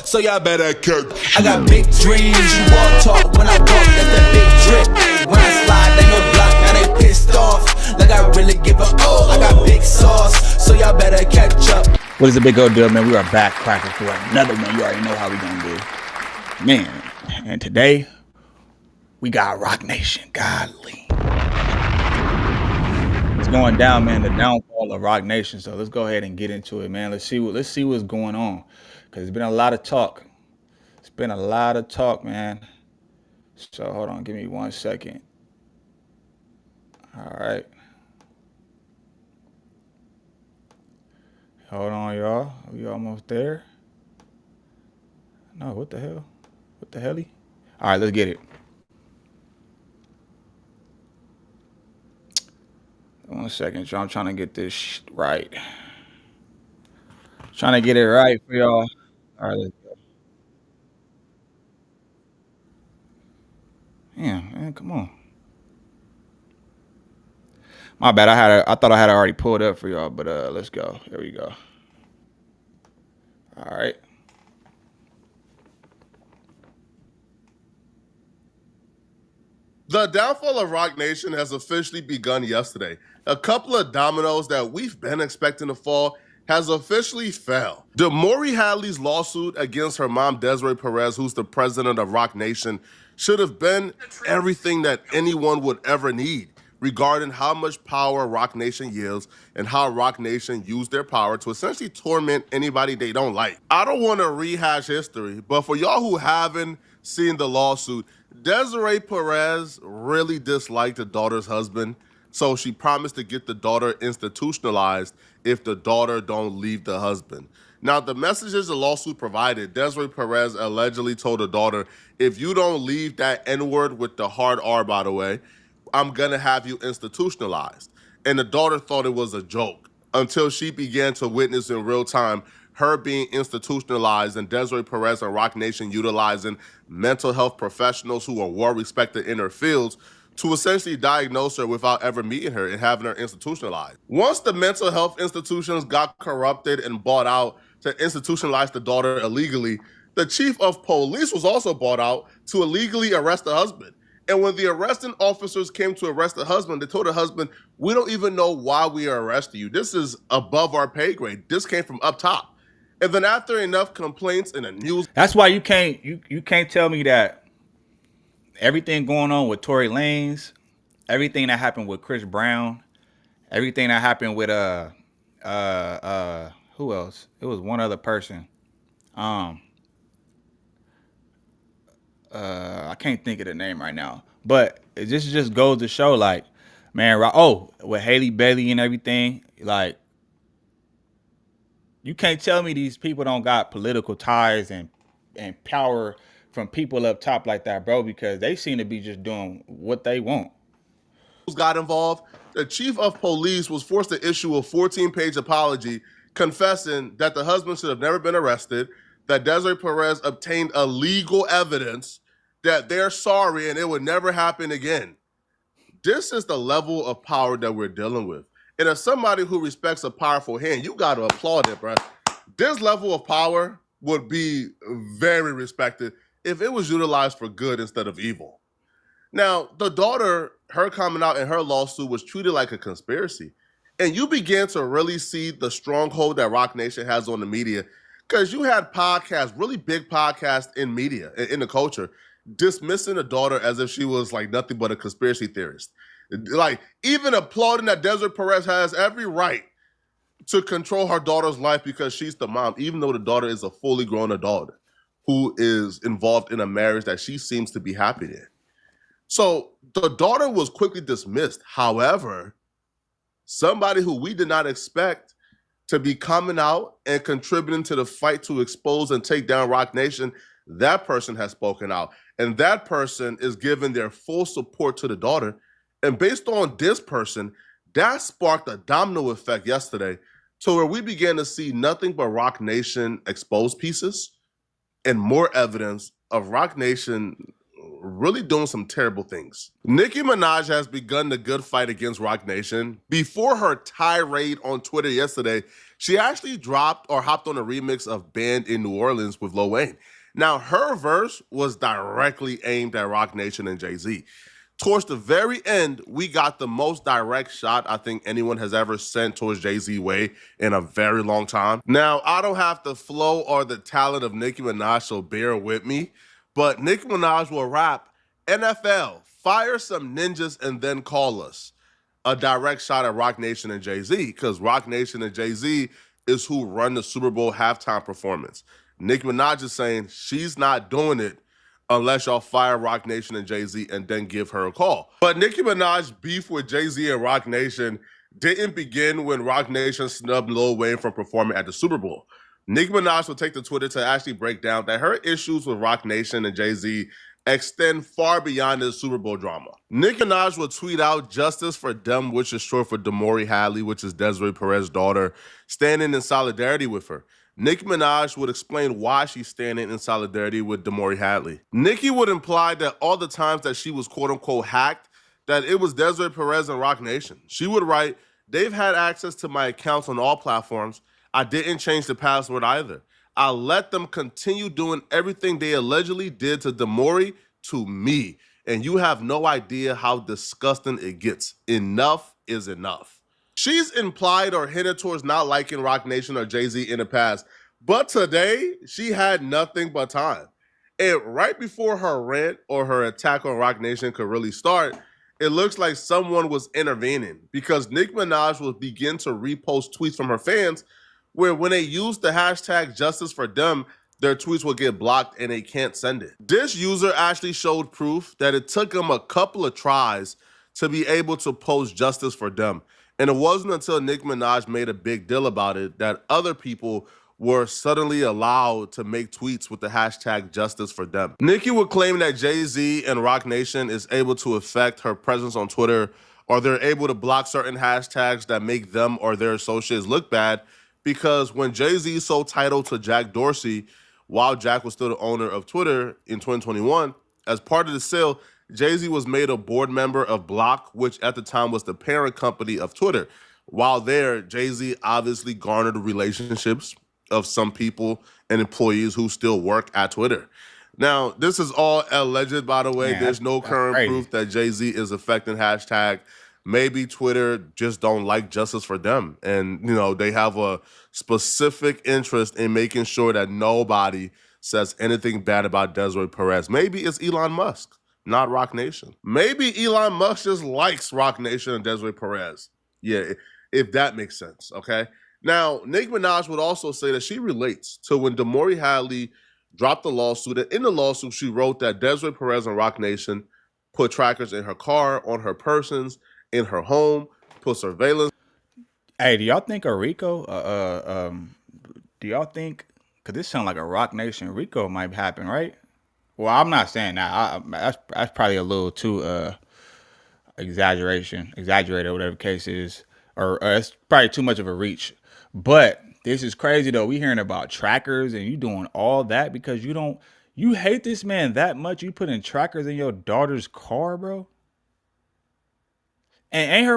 so y'all better cook. I got big dreams, you walk talk when I walk, that's that big drip. When I slide, they no block, now they pissed off, like I really give a I got big sauce, so y'all better catch up. What is the big old deal, man? We are back cracking for another one. You already know how we gonna do, man. And today we got Roc Nation. Godly, it's going down, man. The downfall of Roc Nation. So let's go ahead and get into it, man. Let's see what's going on, because there's been a lot of talk. It's been a lot of talk, man. So hold on, give me 1 second. All right. Hold on, y'all. We almost there. No, what the hell? What the helly? All right, let's get it. 1 second, y'all. I'm trying to get this right. Trying to get it right for y'all. All right, let's go. Damn, man, come on. My bad. I thought I had it already pulled up for y'all, but let's go. Here we go. All right. The downfall of Roc Nation has officially begun yesterday. A couple of dominoes that we've been expecting to fall has officially fell. DeMaury Hadley's lawsuit against her mom, Desiree Perez, who's the president of Roc Nation, should have been everything that anyone would ever need regarding how much power Roc Nation yields and how Roc Nation used their power to essentially torment anybody they don't like. I don't want to rehash history, but for y'all who haven't seen the lawsuit, Desiree Perez really disliked the daughter's husband, so she promised to get the daughter institutionalized if the daughter don't leave the husband. Now, the messages the lawsuit provided, Desiree Perez allegedly told the daughter, if you don't leave that N-word with the hard R, by the way, I'm gonna have you institutionalized. And the daughter thought it was a joke until she began to witness in real time her being institutionalized and Desiree Perez and Roc Nation utilizing mental health professionals who are well respected in their fields to essentially diagnose her without ever meeting her and having her institutionalized. Once the mental health institutions got corrupted and bought out to institutionalize the daughter illegally, the chief of police was also bought out to illegally arrest the husband. And when the arresting officers came to arrest the husband, they told the husband, we don't even know why we are arresting you. This is above our pay grade. This came from up top. And then after enough complaints in the news. That's why you can't tell me that everything going on with Tory Lanez, everything that happened with Chris Brown, everything that happened with who else? It was one other person. I can't think of the name right now, but it just goes to show, like, man, with Haley Bailey and everything, like, you can't tell me these people don't got political ties and power from people up top like that, bro, because they seem to be just doing what they want. Got involved. The chief of police was forced to issue a 14-page apology confessing that the husband should have never been arrested, that Desiree Perez obtained illegal evidence, that they're sorry and it would never happen again. This is the level of power that we're dealing with. And as somebody who respects a powerful hand, you got to applaud it, bro. This level of power would be very respected if it was utilized for good instead of evil. Now, the daughter, her coming out in her lawsuit was treated like a conspiracy. And you began to really see the stronghold that Roc Nation has on the media, because you had podcasts, really big podcasts in media, in the culture, dismissing the daughter as if she was like nothing but a conspiracy theorist. Like, even applauding that Desiree Perez has every right to control her daughter's life because she's the mom, even though the daughter is a fully grown adult who is involved in a marriage that she seems to be happy in. So the daughter was quickly dismissed. However, somebody who we did not expect to be coming out and contributing to the fight to expose and take down Roc Nation, that person has spoken out. And that person is giving their full support to the daughter. And based on this person, that sparked a domino effect yesterday to where we began to see nothing but Roc Nation exposed pieces and more evidence of Roc Nation really doing some terrible things. Nicki Minaj has begun the good fight against Roc Nation. Before her tirade on Twitter yesterday, she actually dropped or hopped on a remix of Banned in New Orleans with Lil Wayne. Now, her verse was directly aimed at Roc Nation and Jay-Z. Towards the very end, we got the most direct shot I think anyone has ever sent towards Jay-Z way in a very long time. Now, I don't have the flow or the talent of Nicki Minaj, so bear with me. But Nicki Minaj will rap, NFL, fire some ninjas and then call us. A direct shot at Roc Nation and Jay-Z, because Roc Nation and Jay-Z is who run the Super Bowl halftime performance. Nicki Minaj is saying she's not doing it unless y'all fire Roc Nation and Jay-Z and then give her a call. But Nicki Minaj's beef with Jay-Z and Roc Nation didn't begin when Roc Nation snubbed Lil Wayne from performing at the Super Bowl. Nicki Minaj will take to Twitter to actually break down that her issues with Roc Nation and Jay-Z extend far beyond the Super Bowl drama. Nicki Minaj will tweet out Justice for Dem, which is short for Damori Hadley, which is Desiree Perez's daughter, standing in solidarity with her. Nicki Minaj would explain why she's standing in solidarity with Damori Hadley. Nicki would imply that all the times that she was quote-unquote hacked, that it was Desiree Perez and Roc Nation. She would write, "They've had access to my accounts on all platforms. I didn't change the password either. I let them continue doing everything they allegedly did to Damori to me. And you have no idea how disgusting it gets. Enough is enough." She's implied or hinted towards not liking Roc Nation or Jay-Z in the past, but today she had nothing but time. And right before her rant or her attack on Roc Nation could really start, it looks like someone was intervening, because Nicki Minaj will begin to repost tweets from her fans where when they use the hashtag Justice for Dem, their tweets will get blocked and they can't send it. This user actually showed proof that it took him a couple of tries to be able to post Justice for Dem. And it wasn't until Nicki Minaj made a big deal about it that other people were suddenly allowed to make tweets with the hashtag Justice for Dem. Nicki would claim that Jay-Z and Roc Nation is able to affect her presence on Twitter, or they're able to block certain hashtags that make them or their associates look bad, because when Jay-Z sold title to Jack Dorsey, while Jack was still the owner of Twitter in 2021, as part of the sale, Jay-Z was made a board member of Block, which at the time was the parent company of Twitter. While there, Jay-Z obviously garnered relationships of some people and employees who still work at Twitter. Now, this is all alleged, by the way. Man, There's no current proof that Jay-Z is affecting hashtag. Maybe Twitter just don't like Justice for Dem. And, you know, they have a specific interest in making sure that nobody says anything bad about Desiree Perez. Maybe it's Elon Musk, not Roc Nation. Maybe Elon Musk just likes Roc Nation and Desiree Perez. Yeah, if that makes sense, okay? Now, Nicki Minaj would also say that she relates to when Damori Hadley dropped the lawsuit. And in the lawsuit, she wrote that Desiree Perez and Roc Nation put trackers in her car, on her persons, in her home, put surveillance. Hey, do y'all think a Rico? Do y'all think? Cause this sounds like a Roc Nation Rico might happen, right? Well, I'm not saying that. That's probably a little too exaggerated, whatever the case is, or it's probably too much of a reach. But this is crazy though. We hearing about trackers and you doing all that because you hate this man that much. You putting trackers in your daughter's car, bro. And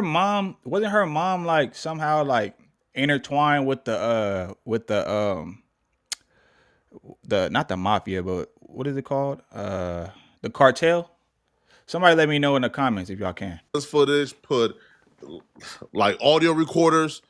wasn't her mom like somehow like intertwined with the not the mafia, but what is it called? The cartel? Somebody let me know in the comments if y'all can. This footage, put like audio recorders.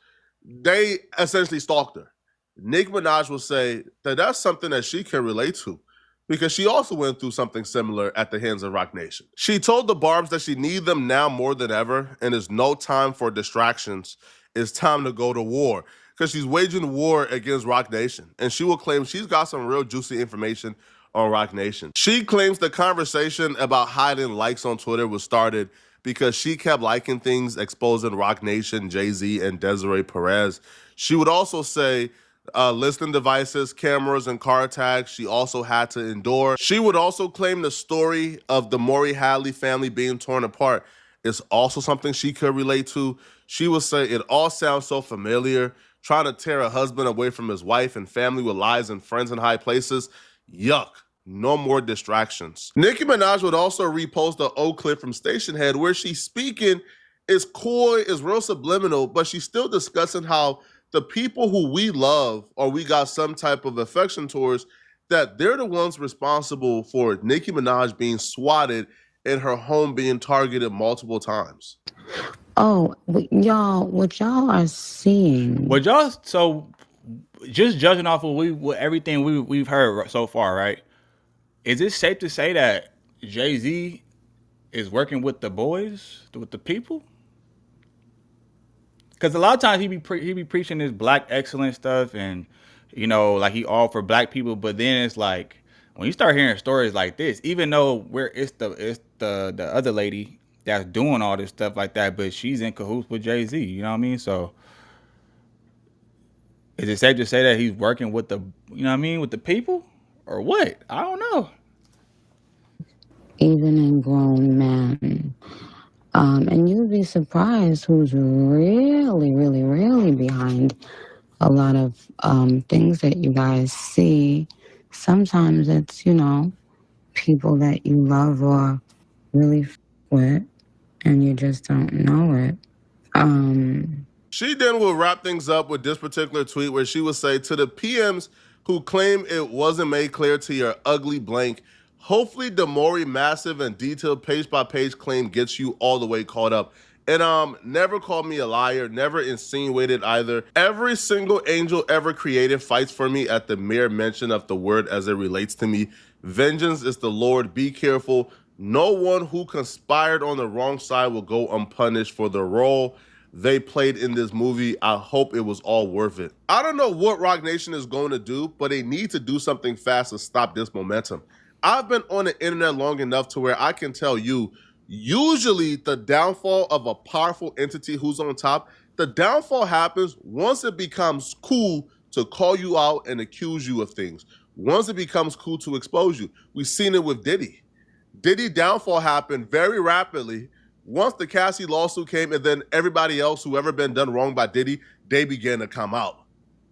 They essentially stalked her. Nicki Minaj will say that that's something that she can relate to, because she also went through something similar at the hands of Roc Nation. She told the Barbs that she needs them now more than ever, and there's no time for distractions. It's time to go to war, because she's waging war against Roc Nation. And she will claim she's got some real juicy information on Roc Nation. She claims the conversation about hiding likes on Twitter was started because she kept liking things exposing Roc Nation, Jay-Z, and Desiree Perez. She would also say listening devices, cameras, and car tags she also had to endure. She would also claim the story of the Damori Hadley family being torn apart is also something she could relate to. She would say it all sounds so familiar, trying to tear a husband away from his wife and family with lies and friends in high places. Yuck. No more distractions. Nicki Minaj would also repost an old clip from Station Head where she's speaking, is coy, is real subliminal, but she's still discussing how the people who we love or we got some type of affection towards, that they're the ones responsible for Nicki Minaj being swatted and her home being targeted multiple times. Oh, what y'all are seeing. But y'all, so just judging off of what everything we've heard so far, right? Is it safe to say that Jay-Z is working with the boys, with the people? Because a lot of times he be preaching this black excellence stuff, and like he all for black people. But then it's like when you start hearing stories like this, even though it's the other lady that's doing all this stuff like that, but she's in cahoots with Jay-Z. You know what I mean? So is it safe to say that he's working with with the people, or what? I don't know. Even in grown men. And you'd be surprised who's really, really, really behind a lot of things that you guys see. Sometimes it's, people that you love or really with, and you just don't know it. She then will wrap things up with this particular tweet where she will say, to the PMs who claim it wasn't made clear to your ugly blank, hopefully the Maury massive and detailed page-by-page claim gets you all the way caught up. And never called me a liar, never insinuated either. Every single angel ever created fights for me at the mere mention of the word as it relates to me. Vengeance is the Lord, be careful. No one who conspired on the wrong side will go unpunished for the role they played in this movie. I hope it was all worth it. I don't know what Roc Nation is going to do, but they need to do something fast to stop this momentum. I've been on the internet long enough to where I can tell you, usually the downfall of a powerful entity who's on top, the downfall happens once it becomes cool to call you out and accuse you of things. Once it becomes cool to expose you. We've seen it with Diddy. Diddy downfall happened very rapidly once the Cassie lawsuit came, and then everybody else who ever been done wrong by Diddy, they began to come out.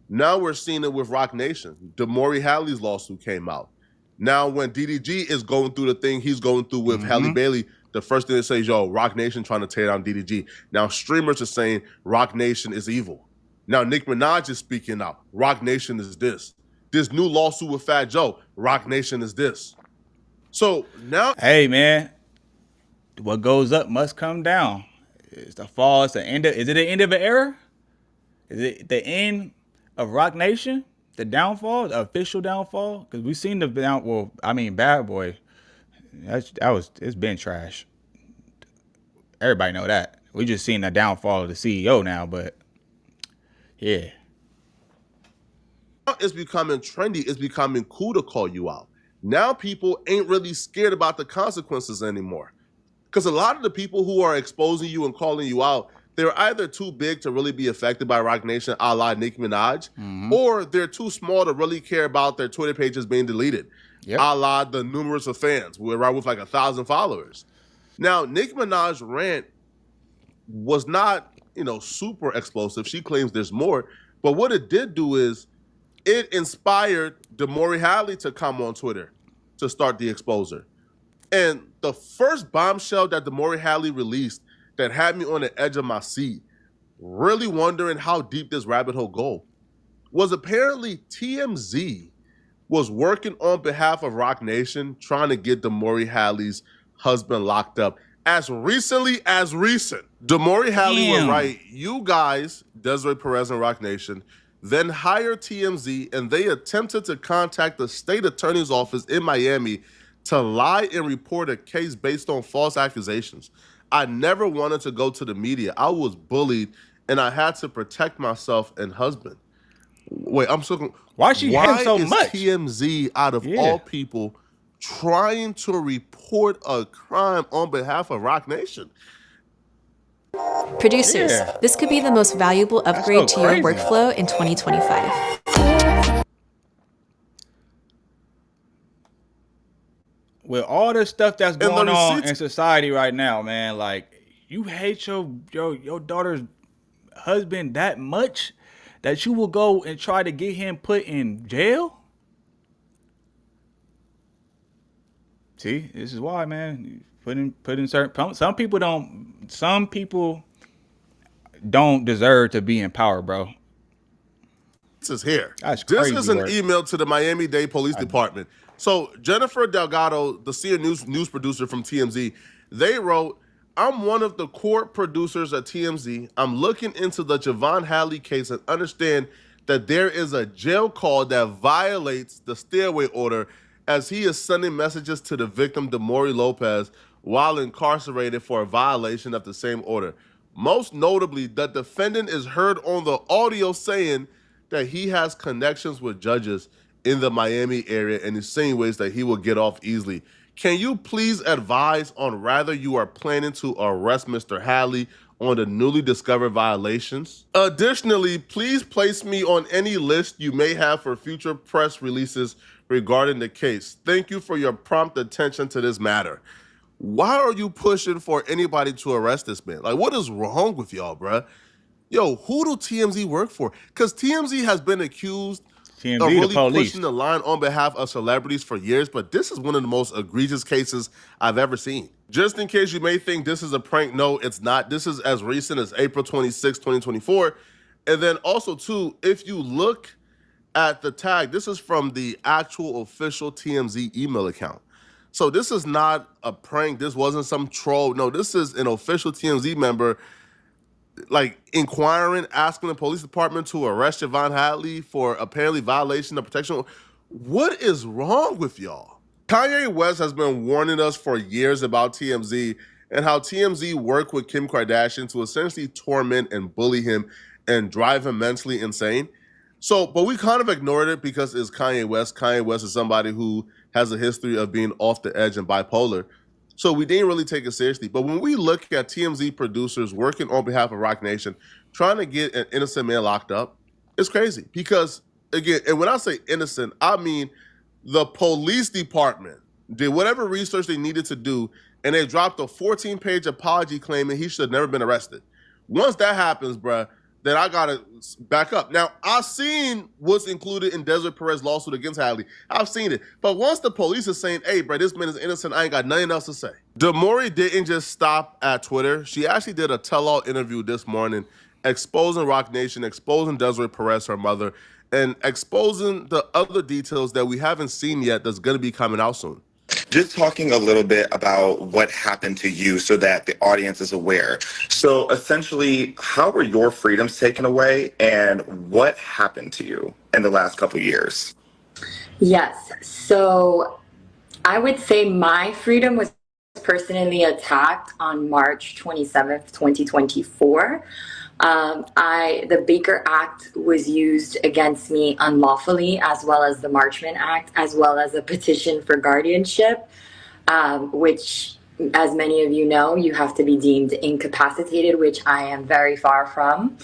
Now we're seeing it with Roc Nation. DeMaury Hadley's lawsuit came out. Now when DDG is going through the thing he's going through with Halle Bailey, the first thing they say is, yo, Roc Nation trying to tear down DDG. Now streamers are saying Roc Nation is evil. Now Nicki Minaj is speaking out. Roc Nation is this. This new lawsuit with Fat Joe, Roc Nation is this. So now, hey man, what goes up must come down. It's the fall. It's the end. Is it the end of an era? Is it the end of Roc Nation? The downfall, the official downfall? Because we've seen the Bad Boy. It's been trash. Everybody know that. We just seen the downfall of the CEO now, but yeah. it's becoming trendy. It's becoming cool to call you out. Now people ain't really scared about the consequences anymore. Because a lot of the people who are exposing you and calling you out, they're either too big to really be affected by Roc Nation, a la Nicki Minaj, or they're too small to really care about their Twitter pages being deleted, a la the numerous of fans. We're right with like 1,000 followers. Now, Nicki Minaj's rant was not, super explosive. She claims there's more. But what it did do is it inspired DeMaury Hadley to come on Twitter to start the exposer. And the first bombshell that DeMaury Hadley released that had me on the edge of my seat, really wondering how deep this rabbit hole go, was apparently TMZ was working on behalf of Roc Nation, trying to get DeMaury Hadley's husband locked up as recently as recent. DeMaury Hadley would write, you guys, Desiree Perez and Roc Nation, then hired TMZ, and they attempted to contact the state attorney's office in Miami to lie and report a case based on false accusations. I never wanted to go to the media. I was bullied, and I had to protect myself and husband. Wait, I'm so... Why she hate him so much? TMZ, out of all people, trying to report a crime on behalf of Roc Nation? Producers, this could be the most valuable upgrade to your workflow in 2025. With all the stuff that's going on in society right now, man, like, you hate your daughter's husband that much that you will go and try to get him put in jail? See, this is why, man. Putting certain some people don't deserve to be in power, bro. This is here. That's This crazy is an work. email to the Miami-Dade Police Department. So Jennifer Delgado, the senior news producer from TMZ, they wrote, I'm one of the court producers at TMZ. I'm looking into the Javon Hadley case and understand that there is a jail call that violates the stay away order as he is sending messages to the victim, Damori Lopez, while incarcerated for a violation of the same order. Most notably, the defendant is heard on the audio saying that he has connections with judges in the Miami area and insinuates that he will get off easily. Can you please advise on whether you are planning to arrest Mr. Hadley on the newly discovered violations? Additionally, please place me on any list you may have for future press releases regarding the case. Thank you for your prompt attention to this matter. Why are you pushing for anybody to arrest this man? Like, what is wrong with y'all, bruh? Yo, who do TMZ work for? Because TMZ has been accused TMZ, of the really police. pushing the line on behalf of celebrities for years, but this is one of the most egregious cases I've ever seen. Just in case you may think this is a prank, no, it's not. This is as recent as April 26, 2024. And then also, too, if you look at the tag, this is from the actual official TMZ email account. So this is not a prank. This wasn't some troll. No, this is an official TMZ member like inquiring, asking the police department to arrest Javon Hadley for apparently violation of protection. What is wrong with y'all? Kanye West has been warning us for years about TMZ and how TMZ worked with Kim Kardashian to essentially torment and bully him and drive him mentally insane. So, but we kind of ignored it because it's Kanye West. Kanye West is somebody who has a history of being off the edge and bipolar. So we didn't really take it seriously. But when we look at TMZ producers working on behalf of Roc Nation, trying to get an innocent man locked up, it's crazy. Because, again, and when I say innocent, I mean the police department did whatever research they needed to do, and they dropped a 14-page apology claiming he should have never been arrested. Once that happens, bruh, then I gotta back up. Now, I've seen what's included in Desiree Perez's lawsuit against Hadley. I've seen it. But once the police is saying, hey, bro, this man is innocent, I ain't got nothing else to say. Damori didn't just stop at Twitter. She actually did a tell-all interview this morning exposing Roc Nation, exposing Desiree Perez, her mother, and exposing the other details that we haven't seen yet that's gonna be coming out soon. Just talking a little bit about what happened to you so that the audience is aware. So essentially, how were your freedoms taken away and what happened to you in the last couple of years? Yes. So I would say my freedom was personally attacked on March 27th, 2024. The Baker Act was used against me unlawfully, as well as the Marchman Act, as well as a petition for guardianship, which, as many of you know, you have to be deemed incapacitated, which I am very far from.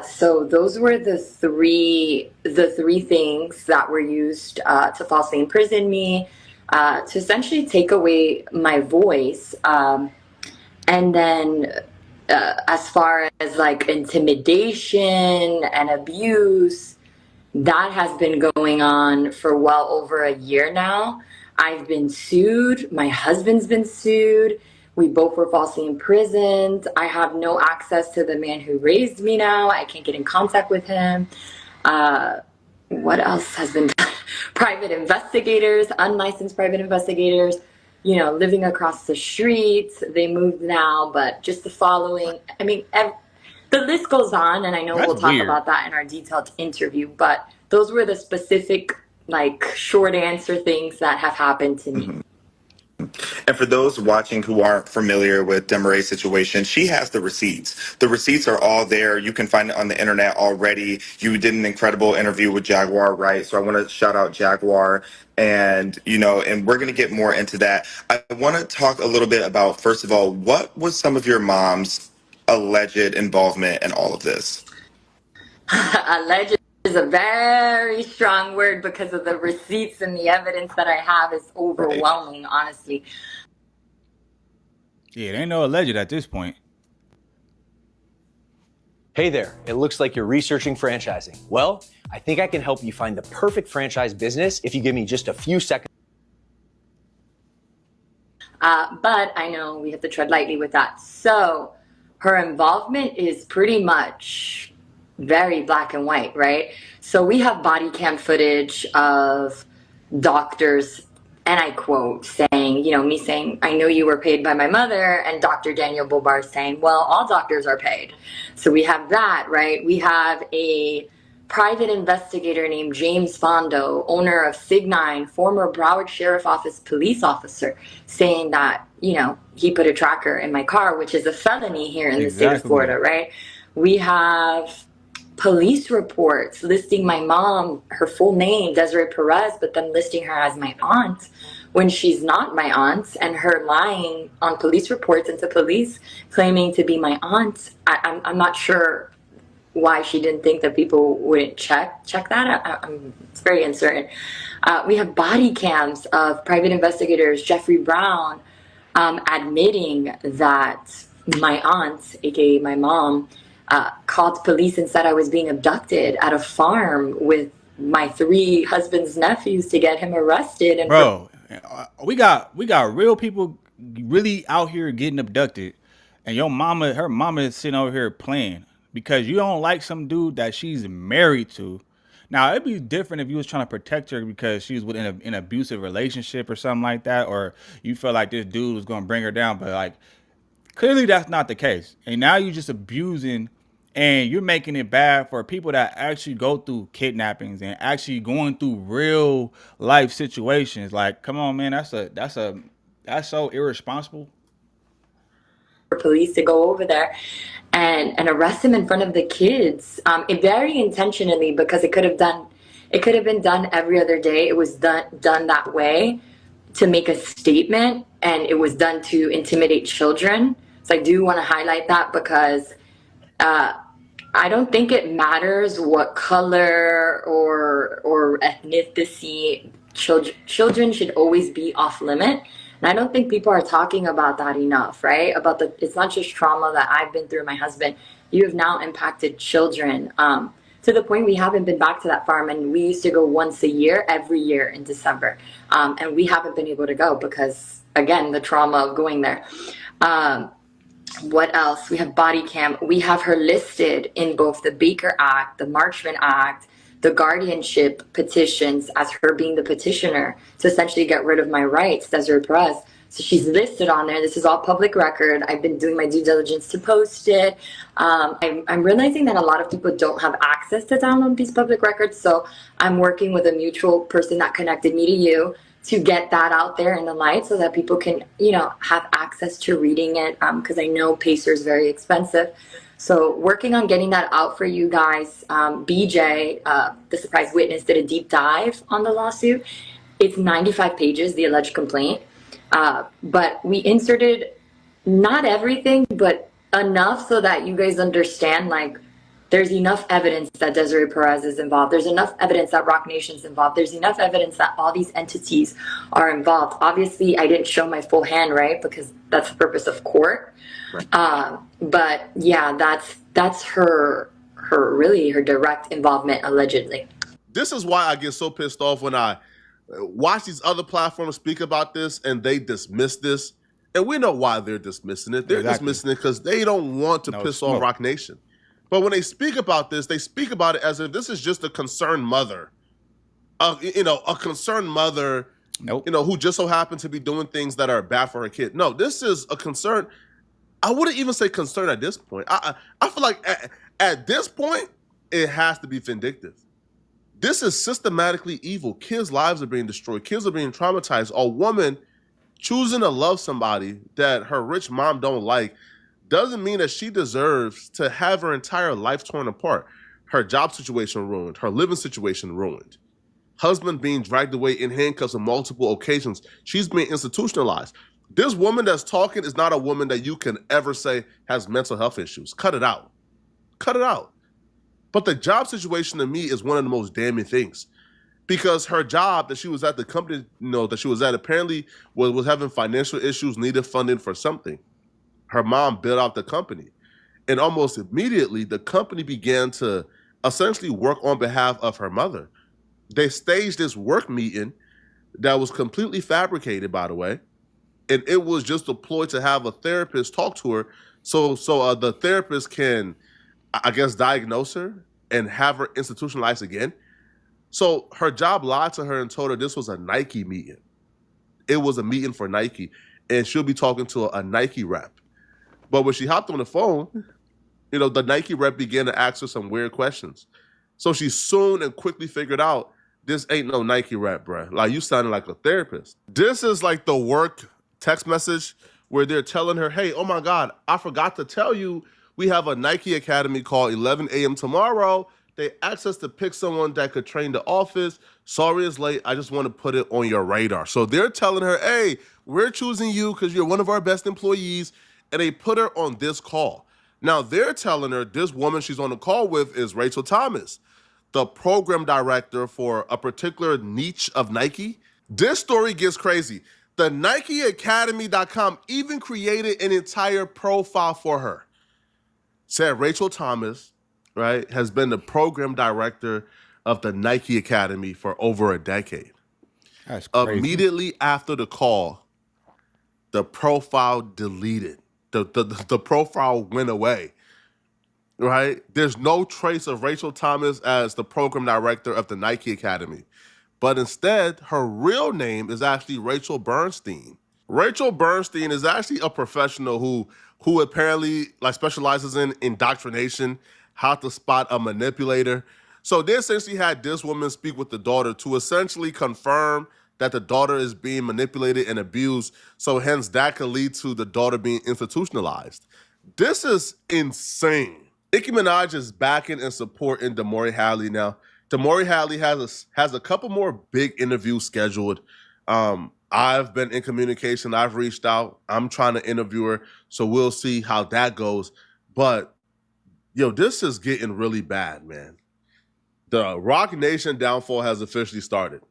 So those were the three things that were used to falsely imprison me, to essentially take away my voice, and then. As far as like intimidation and abuse, that has been going on for well over a year now. I've been sued. My husband's been sued. We both were falsely imprisoned. I have no access to the man who raised me now. I can't get in contact with him. What else has been done? Private investigators, unlicensed private investigators, you know, living across the streets. They moved now, but just the following. I mean, the list goes on, and I know we'll talk about that in our detailed interview, but those were the specific, like, short answer things that have happened to me. Mm-hmm. And for those watching who aren't familiar with Demaree's situation, she has the receipts. The receipts are all there. You can find it on the internet already. You did an incredible interview with Jaguar, right? So I want to shout out Jaguar. And, you know, and we're going to get more into that. I want to talk a little bit about, first of all, what was some of your mom's alleged involvement in all of this? Alleged is a very strong word because of the receipts and the evidence that I have is overwhelming, right. Honestly. Yeah, it ain't no alleged at this point. Hey there, it looks like you're researching franchising. Well, I think I can help you find the perfect franchise business if you give me just a few seconds. But I know we have to tread lightly with that. So her involvement is pretty much very black and white, right? So we have body cam footage of doctors, and I quote, saying, me saying, I know you were paid by my mother, and Dr. Daniel Bobar saying, well, all doctors are paid. So we have that, right? We have a private investigator named James Fondo, owner of Sig9, former Broward Sheriff Office police officer, saying that, he put a tracker in my car, which is a felony here in the state of Florida, right? We have police reports listing my mom, her full name, Desiree Perez, but then listing her as my aunt when she's not my aunt, and her lying on police reports and to police claiming to be my aunt. I'm not sure why she didn't think that people wouldn't check that. It's very uncertain. We have body cams of private investigators, Jeffrey Brown, admitting that my aunt, aka my mom, called police and said I was being abducted at a farm with my 3 husband's nephews to get him arrested. And Bro, we got real people really out here getting abducted, and her mama is sitting over here playing because you don't like some dude that she's married to. Now it'd be different if you was trying to protect her because she was within an abusive relationship or something like that, or you felt like this dude was gonna bring her down. But like, clearly that's not the case, and now you're just abusing. And you're making it bad for people that actually go through kidnappings and actually going through real life situations. Like, come on, man, that's so irresponsible. for police to go over there and arrest him in front of the kids, very intentionally, because it could have been done every other day. It was done that way to make a statement, and it was done to intimidate children. So I do want to highlight that because I don't think it matters what color or ethnicity. Children should always be off limit. And I don't think people are talking about that enough, right? It's not just trauma that I've been through, my husband. You have now impacted children to the point we haven't been back to that farm. And we used to go once a year, every year in December. And we haven't been able to go because, again, the trauma of going there. What else? We have body cam. We have her listed in both the Baker Act, the Marchman Act, the guardianship petitions as her being the petitioner to essentially get rid of my rights, Desiree Perez. So she's listed on there. This is all public record. I've been doing my due diligence to post it. I'm realizing that a lot of people don't have access to download these public records. So I'm working with a mutual person that connected me to you to get that out there in the light so that people can, have access to reading it, because I know Pacer is very expensive. So working on getting that out for you guys. BJ, the surprise witness, did a deep dive on the lawsuit. It's 95 pages, the alleged complaint. But we inserted not everything, but enough so that you guys understand, like, there's enough evidence that Desiree Perez is involved. There's enough evidence that Roc Nation's involved. There's enough evidence that all these entities are involved. Obviously, I didn't show my full hand, right? Because that's the purpose of court. Right. But yeah, that's her direct involvement, allegedly. This is why I get so pissed off when I watch these other platforms speak about this and they dismiss this. And we know why they're dismissing it. They're dismissing it because they don't want to piss off Roc Nation. But when they speak about this, they speak about it as if this is just a concerned mother, a concerned mother, who just so happens to be doing things that are bad for her kid. No, this is a concern. I wouldn't even say concern at this point. I feel like at this point, it has to be vindictive. This is systematically evil. Kids' lives are being destroyed. Kids are being traumatized. A woman choosing to love somebody that her rich mom don't like doesn't mean that she deserves to have her entire life torn apart. Her job situation ruined, her living situation ruined. Husband being dragged away in handcuffs on multiple occasions. She's being institutionalized. This woman that's talking is not a woman that you can ever say has mental health issues. Cut it out. Cut it out. But the job situation to me is one of the most damning things. Because her job that she was at, the company that she was at, apparently was having financial issues, needed funding for something. Her mom built out the company. And almost immediately, the company began to essentially work on behalf of her mother. They staged this work meeting that was completely fabricated, by the way. and it was just a ploy to have a therapist talk to her, so the therapist can, I guess, diagnose her and have her institutionalized again. So her job lied to her and told her this was a Nike meeting. It was a meeting for Nike, and she'll be talking to a Nike rep. But when she hopped on the phone, the Nike rep began to ask her some weird questions. So she soon and quickly figured out, this ain't no Nike rep, bruh. Like, you sounding like a therapist. This is like the work text message where they're telling her, hey, oh my God, I forgot to tell you, we have a Nike Academy call 11 a.m. tomorrow. They asked us to pick someone that could train the office. Sorry it's late. I just want to put it on your radar. So they're telling her, hey, we're choosing you because you're one of our best employees. And they put her on this call. Now they're telling her this woman she's on the call with is Rachel Thomas, the program director for a particular niche of Nike. This story gets crazy. The NikeAcademy.com even created an entire profile for her. Said Rachel Thomas, right, has been the program director of the Nike Academy for over a decade. That's crazy. Immediately after the call, the profile deleted. The profile went away, right? There's no trace of Rachel Thomas as the program director of the Nike Academy. But instead, her real name is actually Rachel Bernstein. Rachel Bernstein is actually a professional who apparently specializes in indoctrination, how to spot a manipulator. So they essentially had this woman speak with the daughter to essentially confirm that the daughter is being manipulated and abused, so hence that could lead to the daughter being institutionalized. This is insane. Nicki Minaj is backing and supporting Damori Hadley now. Damori Hadley has a couple more big interviews scheduled. I've been in communication. I've reached out. I'm trying to interview her, so we'll see how that goes. But, this is getting really bad, man. The Roc Nation downfall has officially started.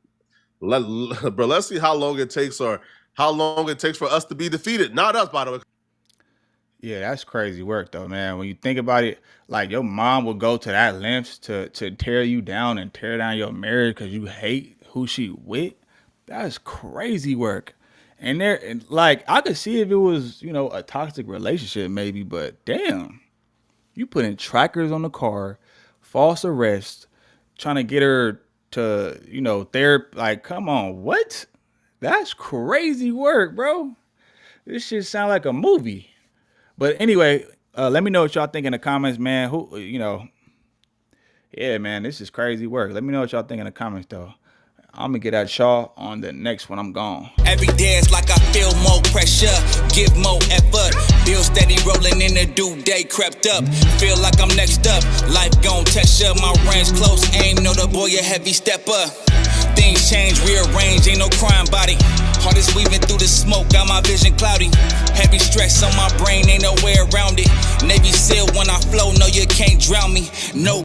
Let's see how long it takes for us to be defeated. Not us, by the way. Yeah, that's crazy work though, man. When you think about it, like your mom will go to that lengths to tear you down and tear down your marriage because you hate who she with. That's crazy work. And I could see if it was, a toxic relationship maybe, but damn, you putting trackers on the car, false arrest, trying to get her to, therapy. Like, come on, what? That's crazy work, bro. This shit sound like a movie. But anyway, let me know what y'all think in the comments, man. Yeah, man, this is crazy work. Let me know what y'all think in the comments, though. I'm gonna get at y'all on the next one. I'm gone. Every day it's like I feel more pressure, give more effort. Bill steady rolling in the due day crept up. Feel like I'm next up. Life gon' test ya. My range close aim. Know the boy a heavy stepper. Things change, rearrange. Ain't no crime body. Heart is weaving through the smoke. Got my vision cloudy. Heavy stress on my brain. Ain't no way around it. Navy SEAL when I flow. No, you can't drown me. No.